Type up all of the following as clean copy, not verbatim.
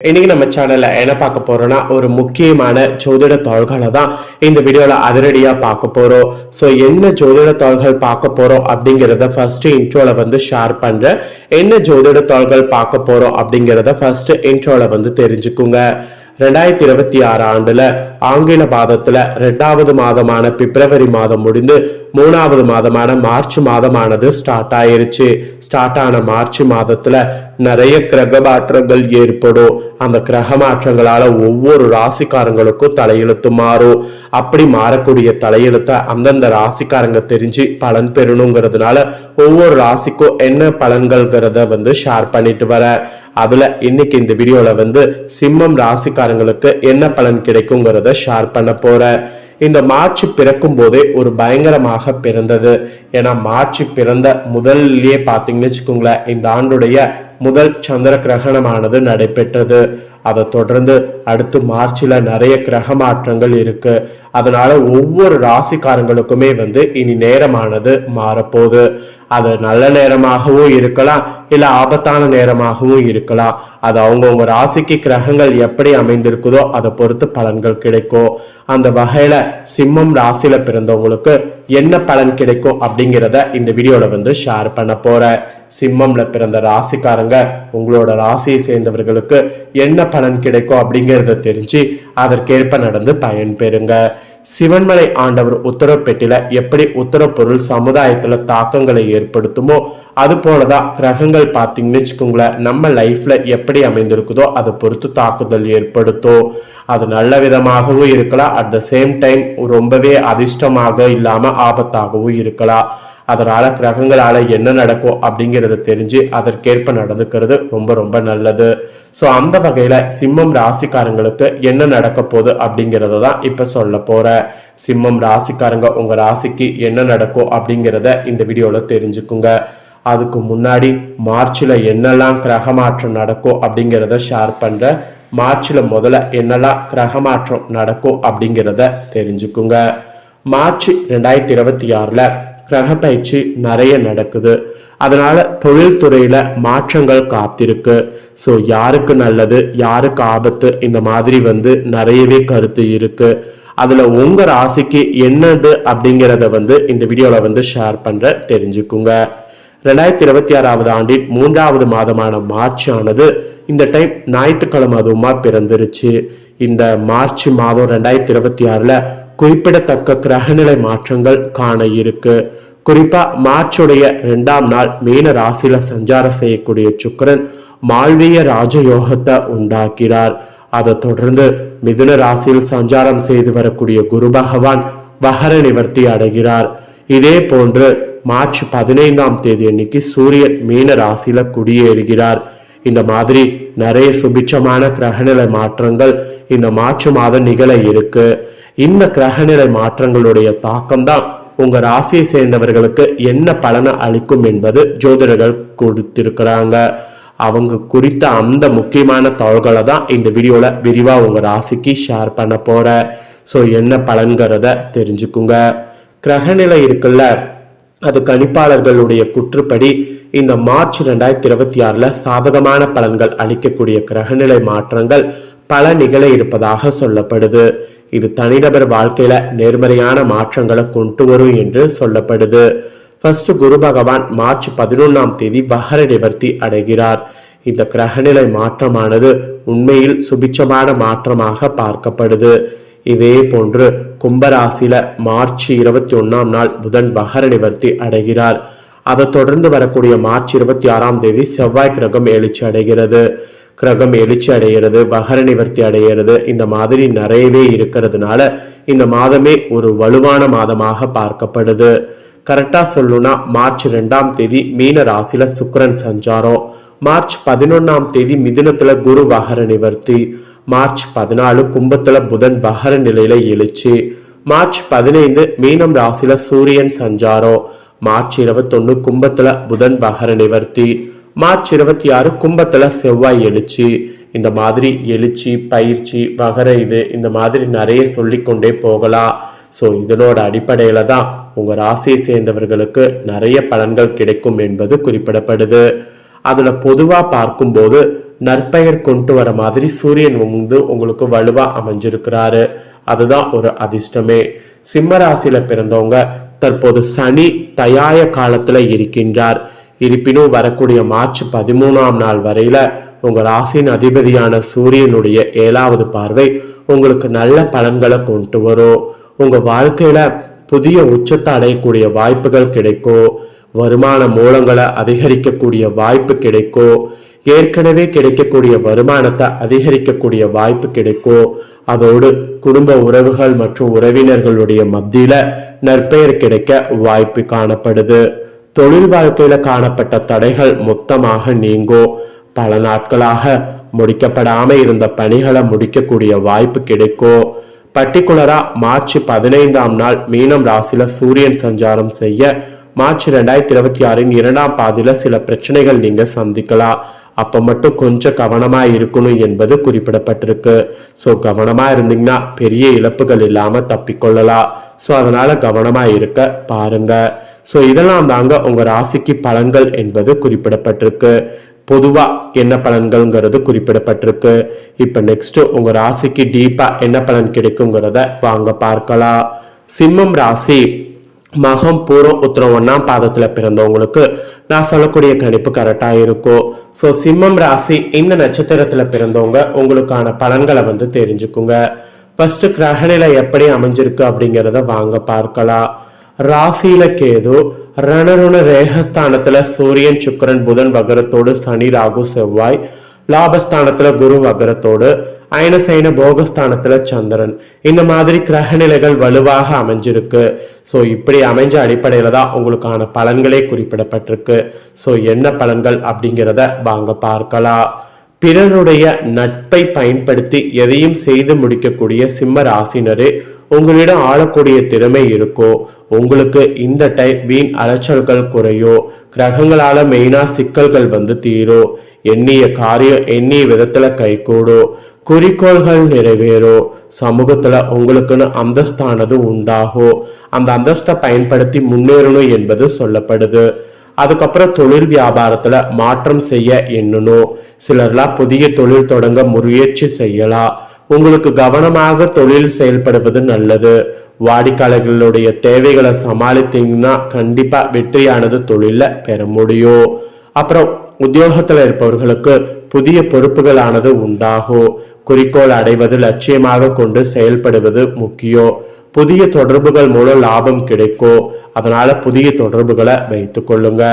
இன்னைக்கு நம்ம சேனல்ல என்ன பார்க்க போறோம்னா ஒரு முக்கியமான ஜோதிட தாள்களை தான் இந்த வீடியோல அதிரடியா பார்க்க போறோம். ஸோ என்ன ஜோதிட தாள்கள் பார்க்க போறோம் அப்படிங்கிறத ஃபர்ஸ்ட் இன்ட்ரோல ஷேர் பண்றேன். என்ன ஜோதிட தாள்கள் பார்க்க போறோம் அப்படிங்கிறத ஃபர்ஸ்ட் இன்ட்ரோல தெரிஞ்சுக்குங்க. 2026 ஆண்டுல ஆங்கில மாதத்துல 2வது மாதமான பிப்ரவரி மாதம் முடிந்து 3வது மாதமான மார்ச் மாதமானது ஸ்டார்ட் ஆயிருச்சு. ஸ்டார்ட் ஆன மார்ச் மாதத்துல நிறைய கிரக மாற்றங்கள் ஏற்படும். அந்த கிரக மாற்றங்களால ஒவ்வொரு ராசிக்காரங்களுக்கும் தலையெழுத்து மாறும். அப்படி மாறக்கூடிய தலையெழுத்த அந்தந்த ராசிக்காரங்க தெரிஞ்சு பலன் பெறணுங்கிறதுனால ஒவ்வொரு ராசிக்கும் என்ன பலன்கள்ங்கிறத ஷேர் பண்ணிட்டு வர. அதுல இன்னைக்கு இந்த வீடியோல சிம்மம் ராசிக்காரங்களுக்கு என்ன பலன் கிடைக்குங்கிறத ஷேர் பண்ண போற. இந்த மார்ச் பிறக்கும் போதே ஒரு பயங்கரமாக பிறந்தது. ஏன்னா மார்ச் பிறந்த முதல்லயே பாத்தீங்கன்னு வச்சுக்கோங்களேன், இந்த ஆண்டுடைய முதல் சந்திர கிரகணமானது நடைபெற்றது. அதை தொடர்ந்து அடுத்து மார்ச்ல நிறைய கிரக மாற்றங்கள் இருக்கு. அதனால ஒவ்வொரு ராசிக்காரங்களுக்குமே இனி நேரமானது மாறப்போகுது. அது நல்ல நேரமாகவும் இருக்கலாம், இல்ல ஆபத்தான நேரமாகவும் இருக்கலாம். அது அவங்கவுங்க ராசிக்கு கிரகங்கள் எப்படி அமைந்திருக்குதோ அதை பொறுத்து பலன்கள் கிடைக்கும். அந்த வகையில சிம்மம் ராசியில பிறந்தவங்களுக்கு என்ன பலன் கிடைக்கும் அப்படிங்கிறத இந்த வீடியோல ஷேர் பண்ண போற. சிம்மம்ல பிறந்த ராசிக்காரங்க உங்களோட ராசியை சேர்ந்தவர்களுக்கு என்ன பலன் கிடைக்கும் அப்படிங்கிறத தெரிஞ்சு அதற்கேற்ப நடந்து பயன் பெறுங்க. சிவன்மலை ஆண்டவர் உத்தரப்பெட்டில எப்படி உத்தரப்பொருள் சமுதாயத்துல தாக்கங்களை ஏற்படுத்துமோ அது போலதான் கிரகங்கள் பார்த்தீங்கன்னு வச்சுக்கோங்களேன், நம்ம லைஃப்ல எப்படி அமைந்திருக்குதோ அதை பொறுத்து தாக்குதல் ஏற்படுத்தும். அது நல்ல விதமாகவும் இருக்கலாம், அட் த சேம் டைம் ரொம்பவே அதிர்ஷ்டமாக இல்லாம ஆபத்தாகவும் இருக்கலாம். அதனால கிரகங்களால என்ன நடக்கும் அப்படிங்கிறத தெரிஞ்சு அதற்கேற்ப நடந்துக்கிறது ரொம்ப ரொம்ப நல்லது. ஸோ அந்த வகையில சிம்மம் ராசிக்காரங்களுக்கு என்ன நடக்க போகுது அப்படிங்கிறத தான் இப்ப சொல்ல போற. சிம்மம் ராசிக்காரங்க உங்க ராசிக்கு என்ன நடக்கும் அப்படிங்கிறத இந்த வீடியோல தெரிஞ்சுக்குங்க. அதுக்கு முன்னாடி மார்ச்ல என்னெல்லாம் கிரக மாற்றம் நடக்கும் அப்படிங்கிறத ஷேர் பண்ற. மார்ச்ல முதல்ல என்னெல்லாம் கிரக மாற்றம் நடக்கும் அப்படிங்கிறத தெரிஞ்சுக்குங்க. மார்ச் 2026ல கிரக பயிற்சி நிறைய நடக்குது. அதனால தொழில்துறையில மாற்றங்கள் காத்திருக்கு. ஸோ யாருக்கு நல்லது யாருக்கு ஆபத்து இந்த மாதிரி நிறையவே கருத்து இருக்கு. அதுல உங்க ராசிக்கு என்னது அப்படிங்கிறத இந்த வீடியோல ஷேர் பண்ற, தெரிஞ்சுக்குங்க. 2026வது ஆண்டின் 3வது மாதமான மார்ச் ஆனது இந்த டைம் ஞாயிற்றுக்கிழமை அதுவுமா பிறந்துருச்சு. இந்த மார்ச் மாதம் 2026ல குறிப்பிடத்தக்க கிரகநிலை மாற்றங்கள் காண இருக்கு. குறிப்பா மார்ச்சுடைய 2ஆம் நாள் மீன ராசியில சஞ்சாரம் செய்யக்கூடிய சுக்கிரன் மால்விய ராஜயோகத்தை உண்டாக்கிறார். அதை தொடர்ந்து மிதுன ராசியில் சஞ்சாரம் செய்து வரக்கூடிய குரு பகவான் வகர நிவர்த்தி அடைகிறார். இதே போன்று மார்ச் 15ஆம் தேதி அன்னைக்கு சூரியன் மீன ராசியில குடியேறுகிறார். இந்த மாதிரி நிறைய சுபிட்சமான கிரகநிலை மாற்றங்கள் இந்த மார்ச் மாதம் நிகழ இருக்கு. இந்த கிரகநிலை மாற்றங்களுடைய தாக்கம் தான் உங்க ராசியை சேர்ந்தவர்களுக்கு என்ன பலனை அளிக்கும் என்பது ஜோதிடர்கள் கொடுத்திருக்கிறாங்க. அவங்க குறித்த அந்த முக்கியமான தகவல்களை தான் இந்த வீடியோல விரிவா உங்க ராசிக்கு ஷேர் பண்ண போற. ஸோ என்ன பலன்கிறத தெரிஞ்சுக்குங்க. கிரகநிலை இருக்குல்ல, அது கணிப்பாளர்களுடைய குற்றுப்படி இந்த மார்ச் 2026ல சாதகமான பலன்கள் அளிக்கக்கூடிய கிரகநிலை மாற்றங்கள் பல நிகழ இருப்பதாக சொல்லப்படுது. இது தனிநபர் வாழ்க்கையில நேர்மறையான மாற்றங்களை கொண்டு வரும் என்று சொல்லப்படுது. ஃபர்ஸ்ட் குரு பகவான் மார்ச் 11ஆம் தேதி வகர நிவர்த்தி அடைகிறார். இந்த கிரகநிலை மாற்றமானது உண்மையில் சுபிட்சமான மாற்றமாக பார்க்கப்படுது. இதே போன்று கும்பராசியில மார்ச் 21ஆம் நாள் புதன் வகர நிவர்த்தி அடைகிறார். அதை தொடர்ந்து வரக்கூடிய மார்ச் 26ஆம் தேதி செவ்வாய் கிரகம் எழுச்சி அடைகிறது. கிரகம் எழுச்சி அடைகிறது, வகர நிவர்த்தி அடைகிறது. இந்த மாதிரி நிறையவே இருக்கிறதுனால இந்த மாதமே ஒரு வலுவான மாதமாக பார்க்கப்படுது. கரெக்டா சொல்லணும்னா மார்ச் 2ஆம் தேதி மீன ராசியில சுக்கிரன் சஞ்சாரம், மார்ச் 11ஆம் தேதி மிதுனத்துல குரு வகர நிவர்த்தி, மார்ச் 14 கும்பத்துல புதன் வகர நிலையில எழுச்சி, மார்ச் 15 மீனம் ராசியில சூரியன் சஞ்சாரம், மார்ச் 21 கும்பத்துல புதன் வகர நிவர்த்தி, மார்ச் 26 கும்பத்துல செவ்வாய் எழுச்சி. இந்த மாதிரி எழுச்சி பயிற்சி வகர இந்த மாதிரி நிறைய சொல்லிக்கொண்டே போகலாம். ஸோ இதனோட அடிப்படையில தான் உங்க ராசியை சேர்ந்தவர்களுக்கு நிறைய பலன்கள் கிடைக்கும் என்பது குறிப்பிடப்படுது. அதுல பொதுவா பார்க்கும்போது நற்பெயர் கொண்டு வர மாதிரி சூரியன் வந்து உங்களுக்கு வலுவா அமைஞ்சிருக்கிறாரு. அதுதான் ஒரு அதிர்ஷ்டமே. சிம்ம ராசியில பிறந்தவங்க தற்போது சனி தயாய காலத்துல இருக்கின்றார். இருப்பினும் வரக்கூடிய மார்ச் 13ஆம் நாள் வரையில உங்க ராசியின் அதிபதியான சூரியனுடைய 7வது பார்வை உங்களுக்கு நல்ல பலன்களை கொண்டு வரும். உங்க வாழ்க்கையில புதிய உச்சத்தை அடையக்கூடிய வாய்ப்புகள் கிடைக்கும். வருமான மூலங்களை அதிகரிக்கக்கூடிய வாய்ப்பு கிடைக்கும். ஏற்கனவே கிடைக்கக்கூடிய வருமானத்தை அதிகரிக்கக்கூடிய வாய்ப்பு கிடைக்கும். அதோடு குடும்ப உறவுகள் மற்றும் உறவினர்களுடைய மத்தியில நற்பெயர் கிடைக்க வாய்ப்பு காணப்படுது. தொழில் வாழ்க்கையில காணப்பட்ட தடைகள் மொத்தமாக நீங்கும். பல நாட்களாக முடிக்கப்படாம இருந்த பணிகளை முடிக்கக்கூடிய வாய்ப்பு கிடைக்கும். பர்டிகுலரா மார்ச் 15ஆம் நாள் மீனம் ராசியில சூரியன் சஞ்சாரம் செய்ய மார்ச் 2026 2ஆம் பாதியில சில பிரச்சனைகள் நீங்க சந்திக்கலாம். அப்ப மட்டும் கொஞ்சம் கவனமா இருக்கணும் என்பது குறிப்பிடப்பட்டிருக்கு. ஸோ கவனமா இருந்தீங்கன்னா பெரிய இழப்புகள் இல்லாம தப்பிக்கொள்ளலாம். ஸோ அதனால கவனமா இருக்க பாருங்க. ஸோ இதெல்லாம் தாங்க உங்க ராசிக்கு பலன்கள் என்பது குறிப்பிடப்பட்டிருக்கு. பொதுவா என்ன பலன்கள்ங்கிறது குறிப்பிடப்பட்டிருக்கு. இப்ப நெக்ஸ்ட் உங்க ராசிக்கு டீப்பா என்ன பலன் கிடைக்குங்கிறத வாங்க பார்க்கலாம். சிம்மம் ராசி மகம் பூரம் உத்திரம் 1ஆம் பாதத்துல பிறந்தவங்களுக்கு நான் சொல்லக்கூடிய கணிப்பு கரெக்டா இருக்கும். ஸோ சிம்மம் ராசி இந்த நட்சத்திரத்துல பிறந்தவங்க உங்களுக்கான பலன்களை வந்து தெரிஞ்சுக்குங்க. ஃபர்ஸ்ட் கிரகநிலை எப்படி அமைஞ்சிருக்கு அப்படிங்கிறத வாங்க பார்க்கலாம். ராசியில கேது, ரணருண ரேகஸ்தானத்துல சூரியன் சுக்கிரன் புதன் வகரத்தோடு சனி ராகு செவ்வாய், லாபஸ்தானத்துல குரு வகரத்தோடு, அயனசைன போகஸ்தானத்துல சந்திரன். இந்த மாதிரி கிரகநிலைகள் வலுவாக அமைஞ்சிருக்கு. ஸோ இப்படி அமைஞ்ச அடிப்படையில தான் உங்களுக்கான பலன்களே குறிப்பிடப்பட்டிருக்கு. ஸோ என்ன பலன்கள் அப்படிங்கிறத வாங்க பார்க்கலாம். பிறருடைய நட்பை பயன்படுத்தி எதையும் செய்து முடிக்கக்கூடிய சிம்ம ராசினரே உங்களிடம் ஆளக்கூடிய திறமை இருக்கோ. உங்களுக்கு இந்த டைம் வீண் அலைச்சல்கள் குறையோ. கிரகங்களால மெயினா சிக்கல்கள் வந்து தீரும். எண்ணிய காரியம் எண்ணிய விதத்துல கைகூடும். குறிக்கோள்கள் நிறைவேறும். சமூகத்துல உங்களுக்குன்னு அந்தஸ்தானது உண்டாகும். அந்த அந்தஸ்தை பயன்படுத்தி முன்னேறணும் என்பது சொல்லப்படுது. அதுக்கப்புறம் தொழில் வியாபாரத்துல மாற்றம் செய்ய எண்ணணும். சிலர்லாம் புதிய தொழில் தொடங்க முயற்சி செய்யலாம். உங்களுக்கு கவனமாக தொழில் செயல்படுவது நல்லது. வாடிக்கையாளர்களுடைய தேவைகளை சமாளித்தீங்கன்னா கண்டிப்பா வெற்றியானது தொழில பெற முடியும். அப்புறம் உத்தியோகத்துல இருப்பவர்களுக்கு புதிய பொறுப்புகளானது உண்டாகும். குறிக்கோள் அடைவது லட்சியமாக கொண்டு செயல்படுவது முக்கியம். புதிய தொடர்புகள் மூலம் லாபம் கிடைக்கும். அதனால புதிய தொடர்புகளை வைத்துக் கொள்ளுங்க.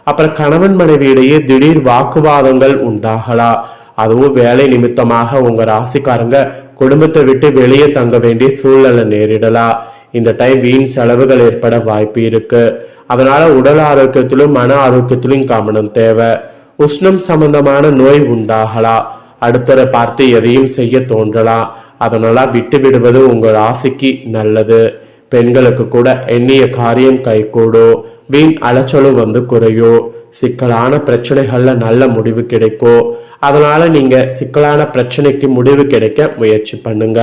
அப்புறம் கணவன் மனைவியிடையே திடீர் வாக்குவாதங்கள் உண்டாகலாம். அதுவும் வேலை நிமித்தமாக உங்க ராசிக்காரங்க குடும்பத்தை விட்டு வெளியே தங்க வேண்டிய சூழ்நிலை நேரிடலாம். இந்த டைம் வீண் செலவுகள் ஏற்பட வாய்ப்பு இருக்கு. அதனால உடல் ஆரோக்கியத்திலும் மன ஆரோக்கியத்திலும் கவனம் தேவை. உஷ்ணம் சம்பந்தமான நோய் உண்டாகலாம். அடுத்தரை பார்த்து எதையும் செய்ய தோன்றலாம். அதனால விட்டு விடுவது உங்க ராசிக்கு நல்லது. பெண்களுக்கு கூட எண்ணிய காரியம் கைகூடும். வீண் அலைச்சலும் வந்து குறையும். சிக்கலான பிரச்சனைகள்ல நல்ல முடிவு கிடைக்கும். அதனால நீங்க சிக்கலான பிரச்சனைக்கு முடிவு கிடைக்க முயற்சி பண்ணுங்க.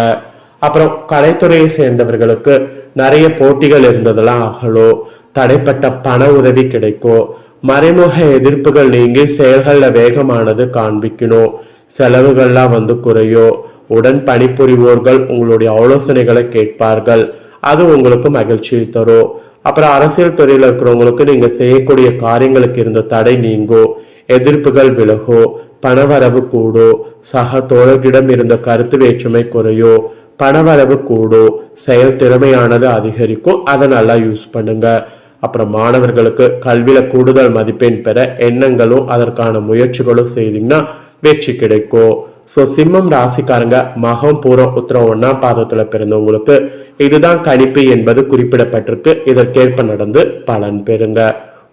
அப்புறம் கலைத்துறையை சேர்ந்தவர்களுக்கு நிறைய போட்டிகள் இருந்ததெல்லாம் அகலும். தடைப்பட்ட பண உதவி கிடைக்கும். மறைமுக எதிர்ப்புகள் நீங்கி செயல்கள்ல வேகமானது காண்பிக்கணும். செலவுகள்லாம் வந்து குறையும். உடன் பணிபுரிவோர்கள் உங்களுடைய ஆலோசனைகளை கேட்பார்கள். அது உங்களுக்கு மகிழ்ச்சியை தரும். அப்புறம் அரசியல் துறையில இருக்கிறவங்களுக்கு நீங்க செய்யக்கூடிய காரியங்களுக்கு இருந்த தடை நீங்கும். எதிர்ப்புகள் விலகும். பணவரவு கூடும். சக தோழர்களிடம் இருந்த கருத்து வேற்றுமை குறையும். பணவரவு கூடும். செயல் திறமையானது அதிகரிக்கும். அதை நல்லா யூஸ் பண்ணுங்க. அப்புறம் மாணவர்களுக்கு கல்வியில கூடுதல் மதிப்பெண் பெற எண்ணங்களும் அதற்கான முயற்சிகளும் செய்தீங்கன்னா வெற்றி கிடைக்கும். ஸோ சிம்மம் ராசிக்காரங்க மகம் பூரம் உத்திரம் 1ஆம் பாதத்துல பிறந்தவங்களுக்கு இதுதான் கணிப்பு என்பது குறிப்பிடப்பட்டிருக்கு. இதற்கேற்ப நடந்து பலன் பெறுங்க.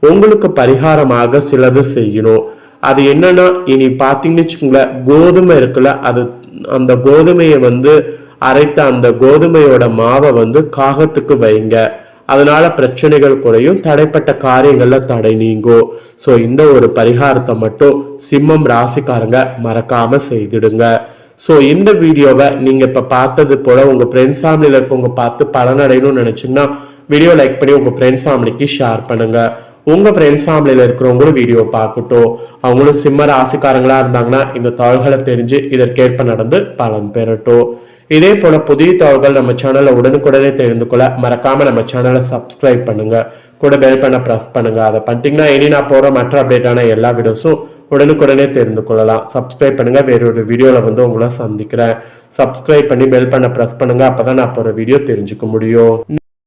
உங்களுக்கு பரிகாரமாக சிலது செய்யணும். அது என்னன்னா, இனி பார்த்தீங்கன்னு வச்சுக்கோங்களேன், கோதுமை இருக்குல்ல, அது அந்த கோதுமையை வந்து அரைத்த அந்த கோதுமையோட மாவை வந்து காகத்துக்கு வைங்க. அதனால பிரச்சனைகள் குறையும். தடைப்பட்ட காரியங்கள்ல தடை நீங்கும். ஸோ இந்த ஒரு பரிகாரத்தை மட்டும் சிம்மம் ராசிக்காரங்க மறக்காம செய்திடுங்க. ஸோ இந்த வீடியோவை நீங்க இப்ப பார்த்தது போல உங்க ஃப்ரெண்ட்ஸ் ஃபேமிலியில இருக்கவங்க பார்த்து பலனடையணும்னு நினைச்சீங்கன்னா வீடியோ லைக் பண்ணி உங்க ஃப்ரெண்ட்ஸ் ஃபேமிலிக்கு ஷேர் பண்ணுங்க. உங்க ஃப்ரெண்ட்ஸ் ஃபேமிலியில இருக்கிறவங்களும் வீடியோ பார்க்கட்டும். அவங்களும் சிம்ம ராசிக்காரங்களா இருந்தாங்கன்னா இந்த தாள்களை தெரிஞ்சு இதற்கேற்ப நடந்து பலன் பெறட்டும். இதே போல புதிய தகவல்கள் நம்ம சேனல்ல உடனுக்குடனே தெரிந்து கொள்ள மறக்காம நம்ம சேனலை சப்ஸ்கிரைப் பண்ணுங்க. கூட பெல் பண்ண பிரஸ் பண்ணுங்க. அதை பண்ணிட்டீங்கன்னா இனி நான் போற மற்ற அப்டேட்டான எல்லா வீடியோஸும் உடனுக்குடனே தெரிந்து கொள்ளலாம். சப்ஸ்கிரைப் பண்ணுங்க. வேறொரு வீடியோல வந்து உங்களை சந்திக்கிறேன். சப்ஸ்கிரைப் பண்ணி பெல் பண்ண பிரஸ் பண்ணுங்க. அப்பதான் நான் போற வீடியோ தெரிஞ்சுக்க முடியும்.